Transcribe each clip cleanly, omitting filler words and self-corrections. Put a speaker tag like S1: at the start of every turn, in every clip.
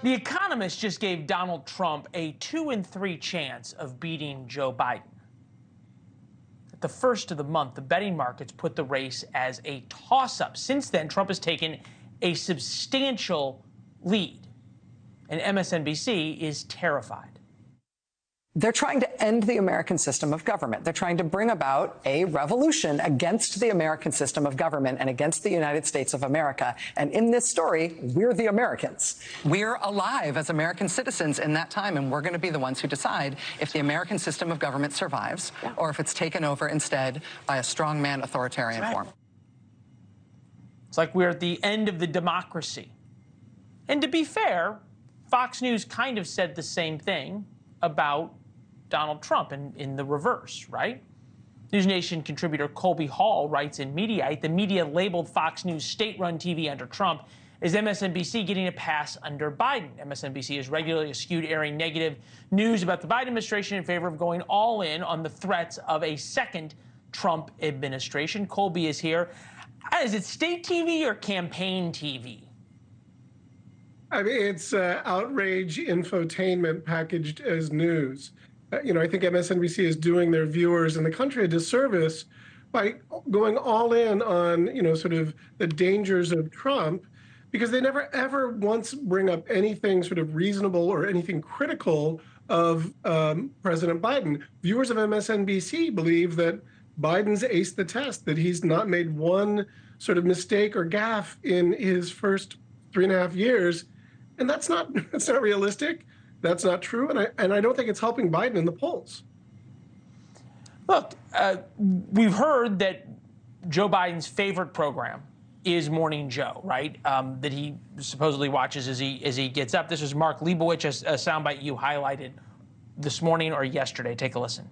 S1: The Economist just gave Donald Trump a 2 in 3 chance of beating Joe Biden. At the first of the month, the betting markets put the race as a toss-up. Since then, Trump has taken a substantial lead, and MSNBC is terrified.
S2: They're trying to end the American system of government. They're trying to bring about a revolution against the American system of government and against the United States of America. And in this story, we're the Americans. We're alive as American citizens in that time, and we're going to be the ones who decide if the American system of government survives or if it's taken over instead by a strongman authoritarian form.
S1: It's like we're at the end of the democracy. And to be fair, Fox News kind of said the same thing about Donald Trump in the reverse, right? NewsNation contributor Colby Hall writes in Mediaite, the media labeled Fox News state-run TV under Trump as MSNBC getting a pass under Biden. MSNBC is regularly eschewed airing negative news about the Biden administration in favor of going all in on the threats of a second Trump administration. Colby is here. Is it state TV or campaign TV?
S3: I mean, it's outrage infotainment packaged as news. I think MSNBC is doing their viewers and the country a disservice by going all in on, sort of the dangers of Trump, because they never ever once bring up anything sort of reasonable or anything critical of President Biden. Viewers of MSNBC believe that Biden's aced the test, that he's not made one sort of mistake or gaffe in his first 3.5 years. And that's not realistic. That's not true. And I don't think it's helping Biden in the polls.
S1: Look, we've heard that Joe Biden's favorite program is Morning Joe, right? That he supposedly watches as he gets up. This was Mark Leibowitz, a soundbite you highlighted this morning or yesterday. Take a listen.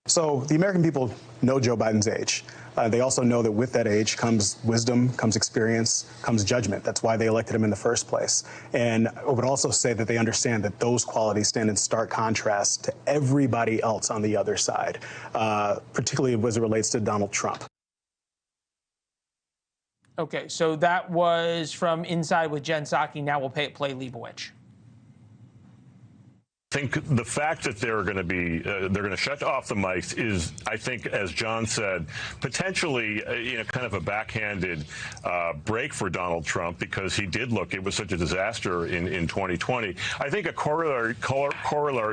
S4: So the American people know Joe Biden's age. They also know that with that age comes wisdom, comes experience, comes judgment. That's why they elected him in the first place. And I would also say that they understand that those qualities stand in stark contrast to everybody else on the other side, particularly as it relates to Donald Trump.
S1: Okay, so that was from Inside with Jen Psaki. Now we'll play Leibowitz.
S5: I think the fact that they're going to shut off the mics is, I think, as John said, potentially, kind of a backhanded break for Donald Trump, because he did it was such a disaster in 2020. I think a corollary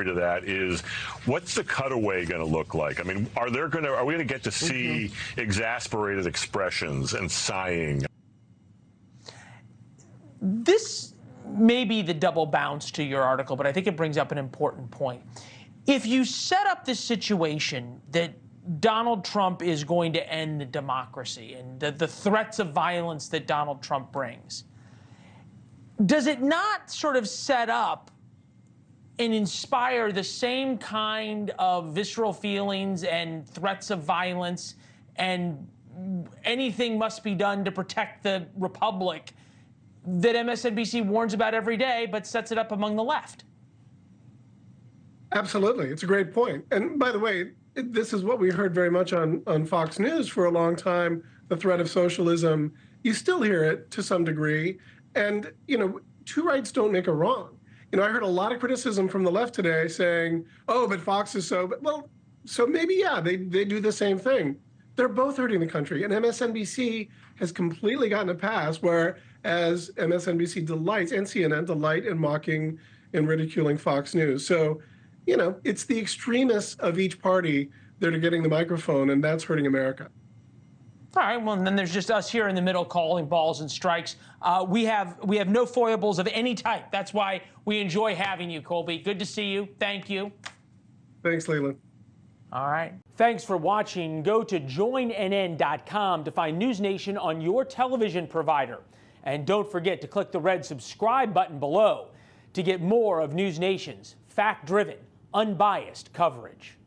S5: to that is, what's the cutaway going to look like? I mean, are we going to get to see exasperated expressions and sighing?
S1: This may be the double bounce to your article, but I think it brings up an important point. If you set up this situation that Donald Trump is going to end the democracy and the threats of violence that Donald Trump brings, does it not sort of set up and inspire the same kind of visceral feelings and threats of violence and anything must be done to protect the republic that MSNBC warns about every day, but sets it up among the left?
S3: Absolutely. It's a great point. And by the way, this is what we heard very much on Fox News for a long time, the threat of socialism. You still hear it to some degree. And, two rights don't make a wrong. I heard a lot of criticism from the left today saying, oh, but Fox is so maybe, yeah, they do the same thing. They're both hurting the country. And MSNBC has completely gotten a pass, whereas MSNBC delights and CNN delight in mocking and ridiculing Fox News. So, it's the extremists of each party that are getting the microphone, and that's hurting America.
S1: All right, well, and then there's just us here in the middle calling balls and strikes. We have no foibles of any type. That's why we enjoy having you, Colby. Good to see you. Thank you.
S3: Thanks, Leland.
S1: All right. Thanks for watching. Go to joinnn.com to find NewsNation on your television provider. And don't forget to click the red subscribe button below to get more of NewsNation's fact-driven, unbiased coverage.